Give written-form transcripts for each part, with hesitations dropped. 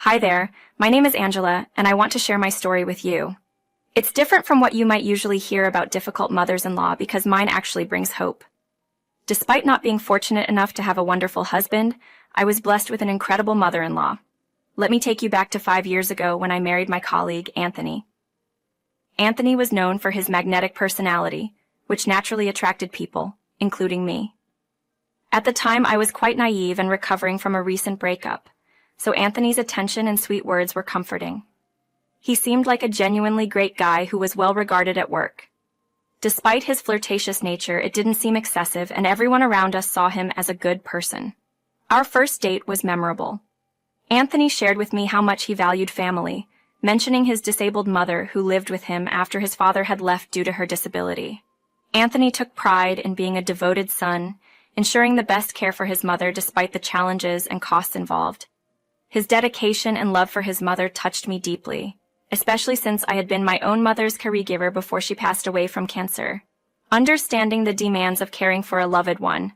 Hi there, my name is Angela, and I want to share my story with you. It's different from what you might usually hear about difficult mothers-in-law because mine actually brings hope. Despite not being fortunate enough to have a wonderful husband, I was blessed with an incredible mother-in-law. Let me take you back to 5 years ago when I married my colleague, Anthony. Anthony was known for his magnetic personality, which naturally attracted people, including me. At the time, I was quite naive and recovering from a recent breakup, so Anthony's attention and sweet words were comforting. He seemed like a genuinely great guy who was well regarded at work. Despite his flirtatious nature, it didn't seem excessive, and everyone around us saw him as a good person. Our first date was memorable. Anthony shared with me how much he valued family, mentioning his disabled mother who lived with him after his father had left due to her disability. Anthony took pride in being a devoted son, ensuring the best care for his mother despite the challenges and costs involved. His dedication and love for his mother touched me deeply, especially since I had been my own mother's caregiver before she passed away from cancer. Understanding the demands of caring for a loved one,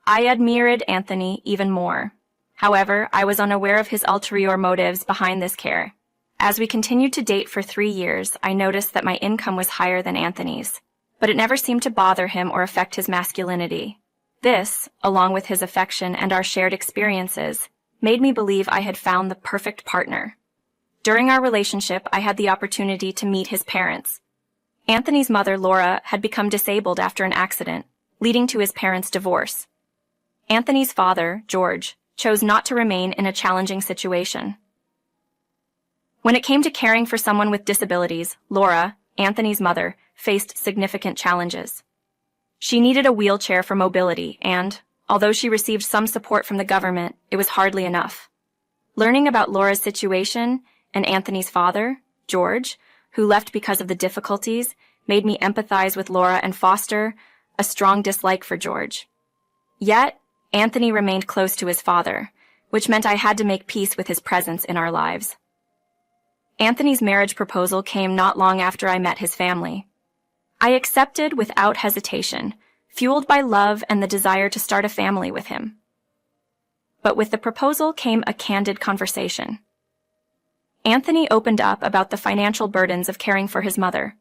I admired Anthony even more. However, I was unaware of his ulterior motives behind this care. As we continued to date for 3 years, I noticed that my income was higher than Anthony's, but it never seemed to bother him or affect his masculinity. This, along with his affection and our shared experiences, made me believe I had found the perfect partner. During our relationship, I had the opportunity to meet his parents. Anthony's mother, Laura, had become disabled after an accident, leading to his parents' divorce. Anthony's father, George, chose not to remain in a challenging situation. When it came to caring for someone with disabilities, Laura, Anthony's mother, faced significant challenges. She needed a wheelchair for mobility and, although she received some support from the government, it was hardly enough. Learning about Laura's situation and Anthony's father, George, who left because of the difficulties, made me empathize with Laura and foster a strong dislike for George. Yet, Anthony remained close to his father, which meant I had to make peace with his presence in our lives. Anthony's marriage proposal came not long after I met his family. I accepted without hesitation, fueled by love and the desire to start a family with him. But with the proposal came a candid conversation. Anthony opened up about the financial burdens of caring for his mother.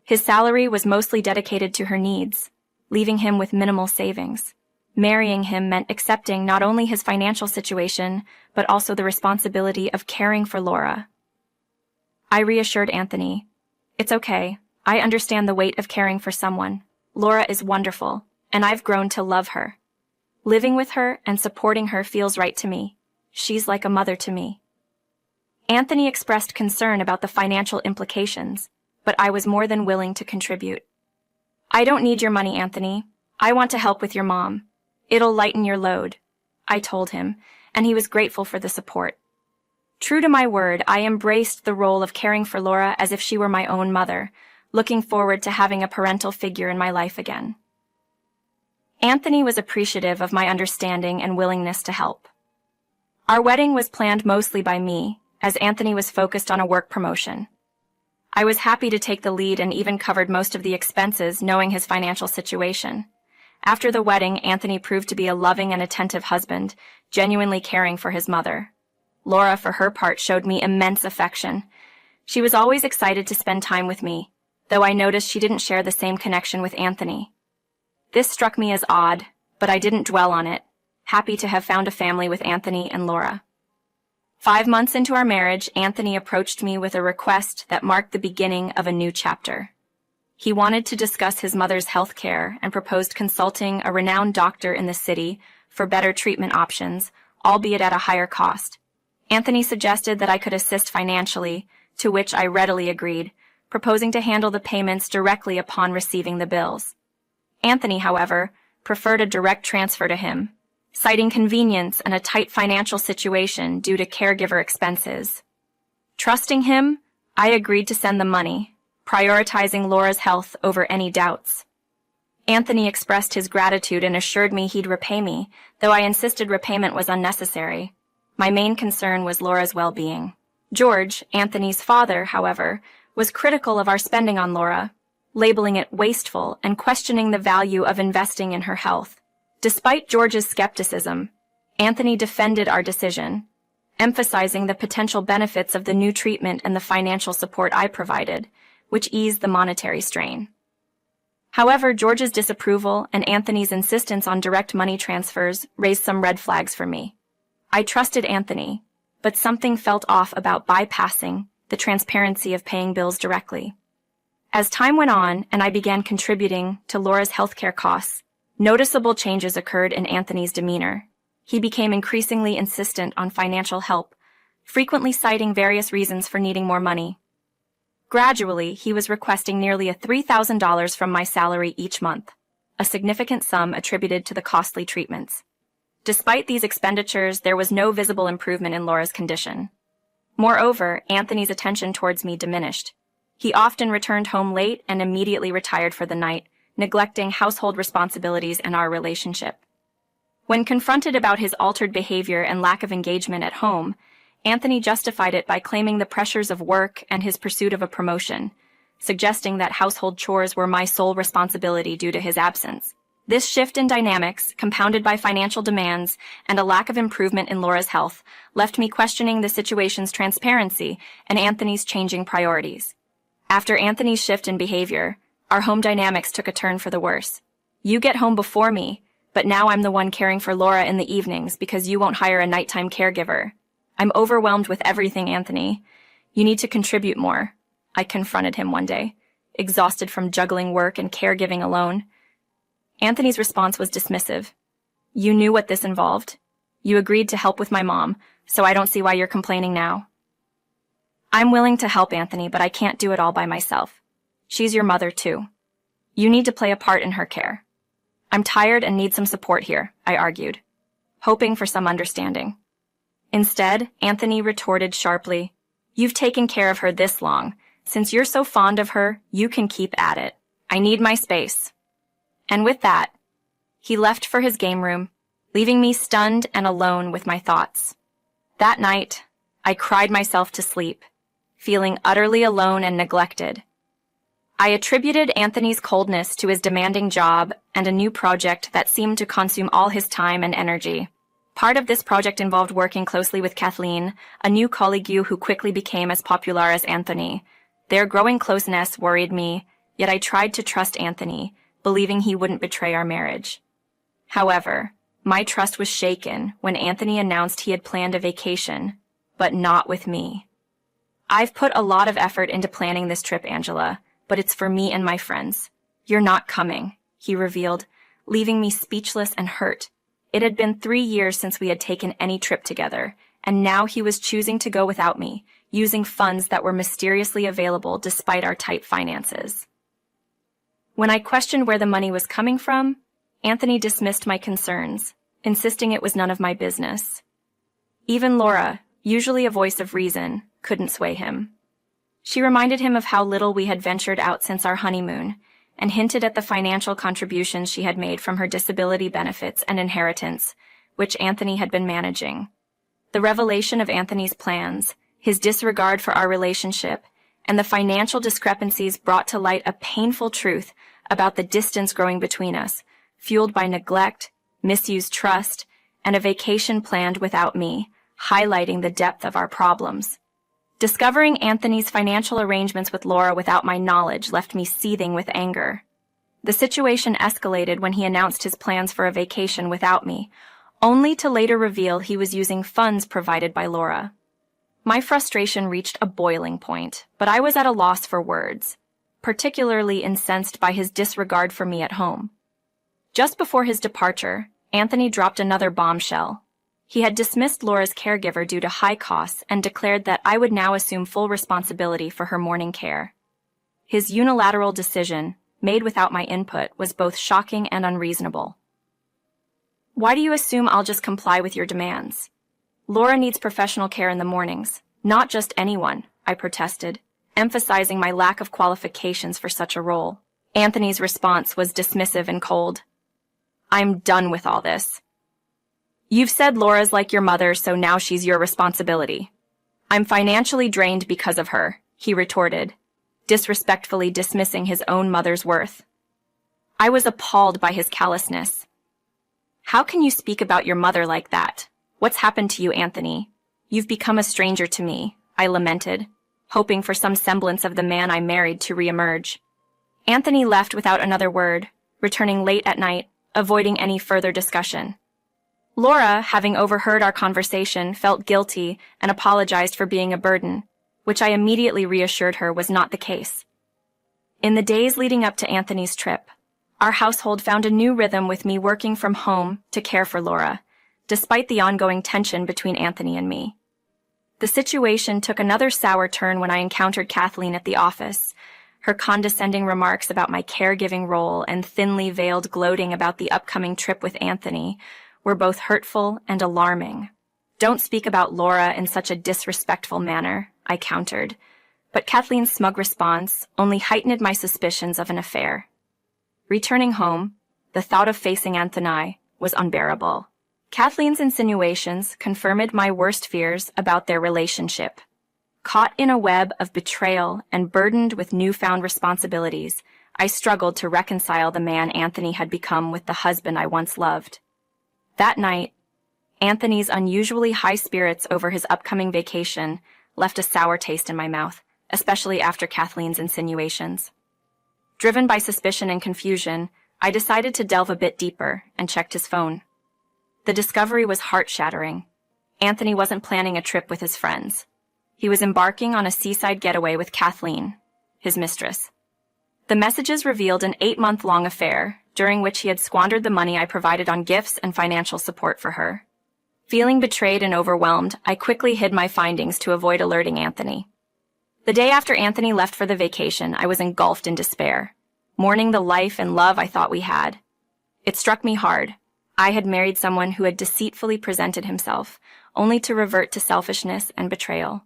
His salary was mostly dedicated to her needs, leaving him with minimal savings. Marrying him meant accepting not only his financial situation, but also the responsibility of caring for Laura. I reassured Anthony, "It's okay. I understand the weight of caring for someone. Laura is wonderful, and I've grown to love her. Living with her and supporting her feels right to me. She's like a mother to me." Anthony expressed concern about the financial implications, but I was more than willing to contribute. "I don't need your money, Anthony. I want to help with your mom. It'll lighten your load," I told him, and he was grateful for the support. True to my word, I embraced the role of caring for Laura as if she were my own mother, looking forward to having a parental figure in my life again. Anthony was appreciative of my understanding and willingness to help. Our wedding was planned mostly by me, as Anthony was focused on a work promotion. I was happy to take the lead and even covered most of the expenses, knowing his financial situation. After the wedding, Anthony proved to be a loving and attentive husband, genuinely caring for his mother. Laura, for her part, showed me immense affection. She was always excited to spend time with me, though I noticed she didn't share the same connection with Anthony. This struck me as odd, but I didn't dwell on it, happy to have found a family with Anthony and Laura. 5 months into our marriage, Anthony approached me with a request that marked the beginning of a new chapter. He wanted to discuss his mother's health care and proposed consulting a renowned doctor in the city for better treatment options, albeit at a higher cost. Anthony suggested that I could assist financially, to which I readily agreed, proposing to handle the payments directly upon receiving the bills. Anthony, however, preferred a direct transfer to him, citing convenience and a tight financial situation due to caregiver expenses. Trusting him, I agreed to send the money, prioritizing Laura's health over any doubts. Anthony expressed his gratitude and assured me he'd repay me, though I insisted repayment was unnecessary. My main concern was Laura's well-being. George, Anthony's father, however, was critical of our spending on Laura, labeling it wasteful and questioning the value of investing in her health. Despite George's skepticism, Anthony defended our decision, emphasizing the potential benefits of the new treatment and the financial support I provided, which eased the monetary strain. However, George's disapproval and Anthony's insistence on direct money transfers raised some red flags for me. I trusted Anthony, but something felt off about bypassing the transparency of paying bills directly. As time went on and I began contributing to Laura's healthcare costs, noticeable changes occurred in Anthony's demeanor. He became increasingly insistent on financial help, frequently citing various reasons for needing more money. Gradually, he was requesting nearly $3,000 from my salary each month, a significant sum attributed to the costly treatments. Despite these expenditures, there was no visible improvement in Laura's condition. Moreover, Anthony's attention towards me diminished. He often returned home late and immediately retired for the night, neglecting household responsibilities and our relationship. When confronted about his altered behavior and lack of engagement at home, Anthony justified it by claiming the pressures of work and his pursuit of a promotion, suggesting that household chores were my sole responsibility due to his absence. This shift in dynamics, compounded by financial demands and a lack of improvement in Laura's health, left me questioning the situation's transparency and Anthony's changing priorities. After Anthony's shift in behavior, our home dynamics took a turn for the worse. You get home before me, but now I'm the one caring for Laura in the evenings because you won't hire a nighttime caregiver. I'm overwhelmed with everything, Anthony. You need to contribute more. I confronted him one day, exhausted from juggling work and caregiving alone. Anthony's response was dismissive. You knew what this involved. You agreed to help with my mom, so I don't see why you're complaining now. I'm willing to help, Anthony, but I can't do it all by myself. She's your mother, too. You need to play a part in her care. I'm tired and need some support here, I argued, hoping for some understanding. Instead, Anthony retorted sharply, You've taken care of her this long. Since you're so fond of her, you can keep at it. I need my space. And with that, he left for his game room, leaving me stunned and alone with my thoughts. That night, I cried myself to sleep, feeling utterly alone and neglected. I attributed Anthony's coldness to his demanding job and a new project that seemed to consume all his time and energy. Part of this project involved working closely with Kathleen, a new colleague who quickly became as popular as Anthony. Their growing closeness worried me, yet I tried to trust Anthony, believing he wouldn't betray our marriage. However, my trust was shaken when Anthony announced he had planned a vacation, but not with me. I've put a lot of effort into planning this trip, Angela, but it's for me and my friends. You're not coming, he revealed, leaving me speechless and hurt. It had been 3 years since we had taken any trip together, and now he was choosing to go without me, using funds that were mysteriously available despite our tight finances. When I questioned where the money was coming from, Anthony dismissed my concerns, insisting it was none of my business. Even Laura, usually a voice of reason, couldn't sway him. She reminded him of how little we had ventured out since our honeymoon, and hinted at the financial contributions she had made from her disability benefits and inheritance, which Anthony had been managing. The revelation of Anthony's plans, his disregard for our relationship, and the financial discrepancies brought to light a painful truth about the distance growing between us, fueled by neglect, misused trust, and a vacation planned without me, highlighting the depth of our problems. Discovering Anthony's financial arrangements with Laura without my knowledge left me seething with anger. The situation escalated when he announced his plans for a vacation without me, only to later reveal he was using funds provided by Laura. My frustration reached a boiling point, but I was at a loss for words, particularly incensed by his disregard for me at home. Just before his departure, Anthony dropped another bombshell. He had dismissed Laura's caregiver due to high costs and declared that I would now assume full responsibility for her morning care. His unilateral decision, made without my input, was both shocking and unreasonable. Why do you assume I'll just comply with your demands? Laura needs professional care in the mornings, not just anyone, I protested, emphasizing my lack of qualifications for such a role. Anthony's response was dismissive and cold. I'm done with all this. You've said Laura's like your mother, so now she's your responsibility. I'm financially drained because of her, he retorted, disrespectfully dismissing his own mother's worth. I was appalled by his callousness. How can you speak about your mother like that? What's happened to you, Anthony? "You've become a stranger to me," I lamented, hoping for some semblance of the man I married to reemerge. Anthony left without another word, returning late at night, avoiding any further discussion. Laura, having overheard our conversation, felt guilty and apologized for being a burden, which I immediately reassured her was not the case. In the days leading up to Anthony's trip, our household found a new rhythm with me working from home to care for Laura, despite the ongoing tension between Anthony and me. The situation took another sour turn when I encountered Kathleen at the office. Her condescending remarks about my caregiving role and thinly veiled gloating about the upcoming trip with Anthony were both hurtful and alarming. "Don't speak about Laura in such a disrespectful manner," I countered, but Kathleen's smug response only heightened my suspicions of an affair. Returning home, the thought of facing Anthony was unbearable. Kathleen's insinuations confirmed my worst fears about their relationship. Caught in a web of betrayal and burdened with newfound responsibilities, I struggled to reconcile the man Anthony had become with the husband I once loved. That night, Anthony's unusually high spirits over his upcoming vacation left a sour taste in my mouth, especially after Kathleen's insinuations. Driven by suspicion and confusion, I decided to delve a bit deeper and checked his phone. The discovery was heart-shattering. Anthony wasn't planning a trip with his friends. He was embarking on a seaside getaway with Kathleen, his mistress. The messages revealed an 8-month-long affair, during which he had squandered the money I provided on gifts and financial support for her. Feeling betrayed and overwhelmed, I quickly hid my findings to avoid alerting Anthony. The day after Anthony left for the vacation, I was engulfed in despair, mourning the life and love I thought we had. It struck me hard. I had married someone who had deceitfully presented himself, only to revert to selfishness and betrayal.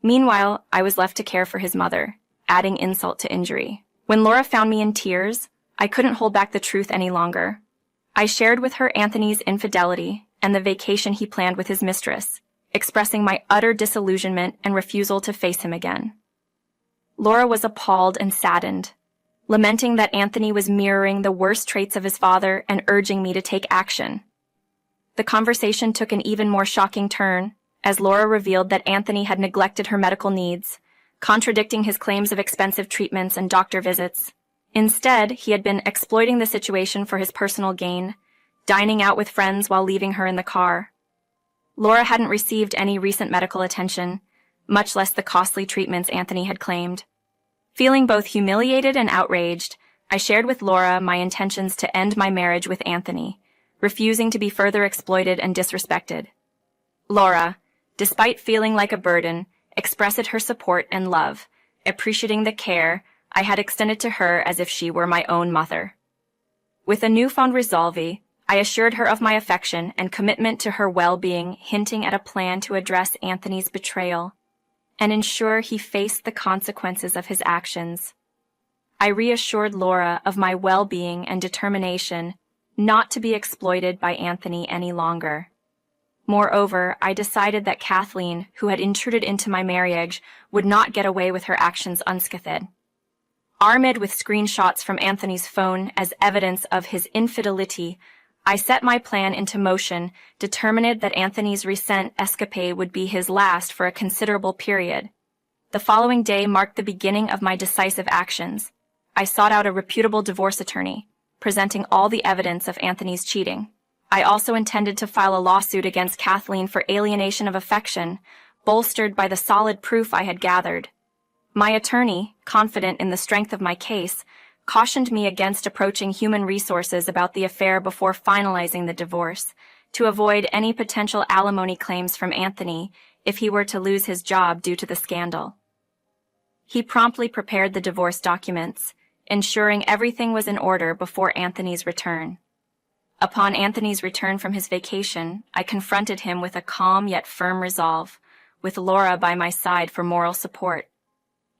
Meanwhile, I was left to care for his mother, adding insult to injury. When Laura found me in tears, I couldn't hold back the truth any longer. I shared with her Anthony's infidelity and the vacation he planned with his mistress, expressing my utter disillusionment and refusal to face him again. Laura was appalled and saddened, lamenting that Anthony was mirroring the worst traits of his father and urging me to take action. The conversation took an even more shocking turn, as Laura revealed that Anthony had neglected her medical needs, contradicting his claims of expensive treatments and doctor visits. Instead, he had been exploiting the situation for his personal gain, dining out with friends while leaving her in the car. Laura hadn't received any recent medical attention, much less the costly treatments Anthony had claimed. Feeling both humiliated and outraged, I shared with Laura my intentions to end my marriage with Anthony, refusing to be further exploited and disrespected. Laura, despite feeling like a burden, expressed her support and love, appreciating the care I had extended to her as if she were my own mother. With a newfound resolve, I assured her of my affection and commitment to her well-being, hinting at a plan to address Anthony's betrayal and ensure he faced the consequences of his actions. I reassured Laura of my well-being and determination not to be exploited by Anthony any longer. Moreover, I decided that Kathleen, who had intruded into my marriage, would not get away with her actions unscathed. Armed with screenshots from Anthony's phone as evidence of his infidelity, I set my plan into motion, determined that Anthony's recent escapade would be his last for a considerable period. The following day marked the beginning of my decisive actions. I sought out a reputable divorce attorney, presenting all the evidence of Anthony's cheating. I also intended to file a lawsuit against Kathleen for alienation of affection, bolstered by the solid proof I had gathered. My attorney, confident in the strength of my case, cautioned me against approaching human resources about the affair before finalizing the divorce, to avoid any potential alimony claims from Anthony if he were to lose his job due to the scandal. He promptly prepared the divorce documents, ensuring everything was in order before Anthony's return. Upon Anthony's return from his vacation, I confronted him with a calm yet firm resolve, with Laura by my side for moral support.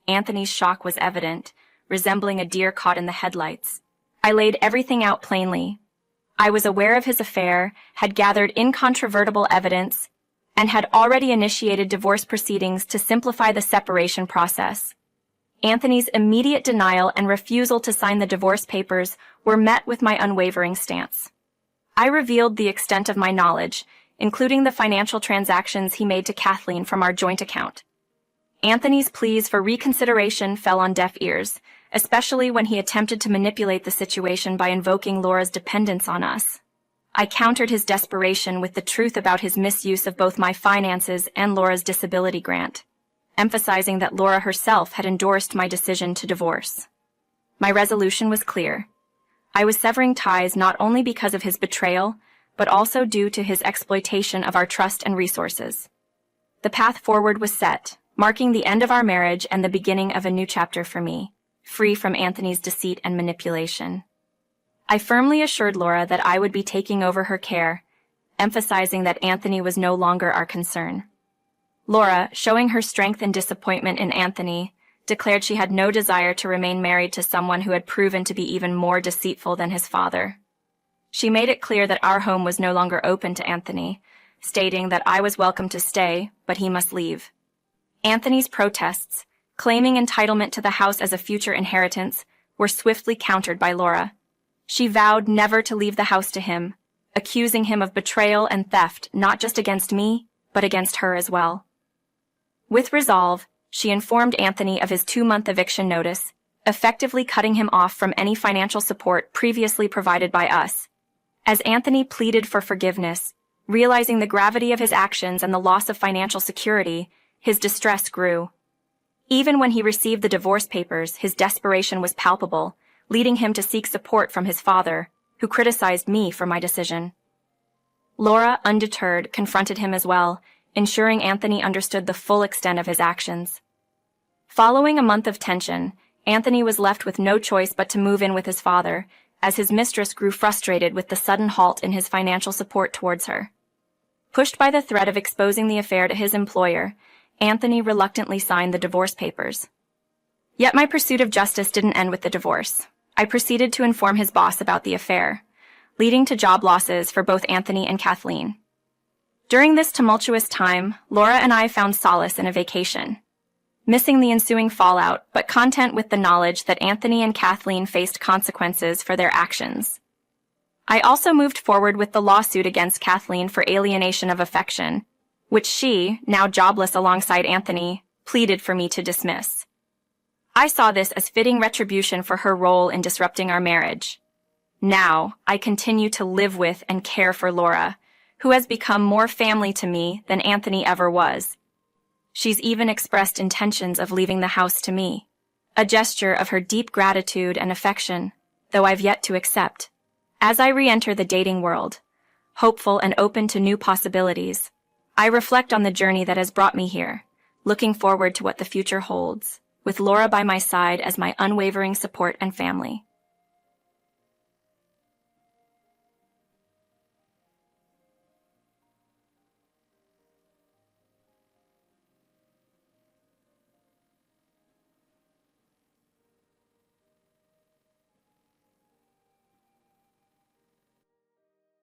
Anthony's shock was evident, resembling a deer caught in the headlights. I laid everything out plainly. I was aware of his affair, had gathered incontrovertible evidence, and had already initiated divorce proceedings to simplify the separation process. Anthony's immediate denial and refusal to sign the divorce papers were met with my unwavering stance. I revealed the extent of my knowledge, including the financial transactions he made to Kathleen from our joint account. Anthony's pleas for reconsideration fell on deaf ears, especially when he attempted to manipulate the situation by invoking Laura's dependence on us. I countered his desperation with the truth about his misuse of both my finances and Laura's disability grant, emphasizing that Laura herself had endorsed my decision to divorce. My resolution was clear. I was severing ties not only because of his betrayal, but also due to his exploitation of our trust and resources. The path forward was set, marking the end of our marriage and the beginning of a new chapter for me, free from Anthony's deceit and manipulation. I firmly assured Laura that I would be taking over her care, emphasizing that Anthony was no longer our concern. Laura, showing her strength and disappointment in Anthony, declared she had no desire to remain married to someone who had proven to be even more deceitful than his father. She made it clear that our home was no longer open to Anthony, stating that I was welcome to stay, but he must leave. Anthony's protests, claiming entitlement to the house as a future inheritance, were swiftly countered by Laura. She vowed never to leave the house to him, accusing him of betrayal and theft not just against me, but against her as well. With resolve, she informed Anthony of his 2-month eviction notice, effectively cutting him off from any financial support previously provided by us. As Anthony pleaded for forgiveness, realizing the gravity of his actions and the loss of financial security, his distress grew. Even when he received the divorce papers, his desperation was palpable, leading him to seek support from his father, who criticized me for my decision. Laura, undeterred, confronted him as well, ensuring Anthony understood the full extent of his actions. Following a month of tension, Anthony was left with no choice but to move in with his father, as his mistress grew frustrated with the sudden halt in his financial support towards her. Pushed by the threat of exposing the affair to his employer, Anthony reluctantly signed the divorce papers. Yet my pursuit of justice didn't end with the divorce. I proceeded to inform his boss about the affair, leading to job losses for both Anthony and Kathleen. During this tumultuous time, Laura and I found solace in a vacation, missing the ensuing fallout, but content with the knowledge that Anthony and Kathleen faced consequences for their actions. I also moved forward with the lawsuit against Kathleen for alienation of affection, which she, now jobless alongside Anthony, pleaded for me to dismiss. I saw this as fitting retribution for her role in disrupting our marriage. Now, I continue to live with and care for Laura, who has become more family to me than Anthony ever was. She's even expressed intentions of leaving the house to me, a gesture of her deep gratitude and affection, though I've yet to accept. As I re-enter the dating world, hopeful and open to new possibilities, I reflect on the journey that has brought me here, looking forward to what the future holds, with Laura by my side as my unwavering support and family.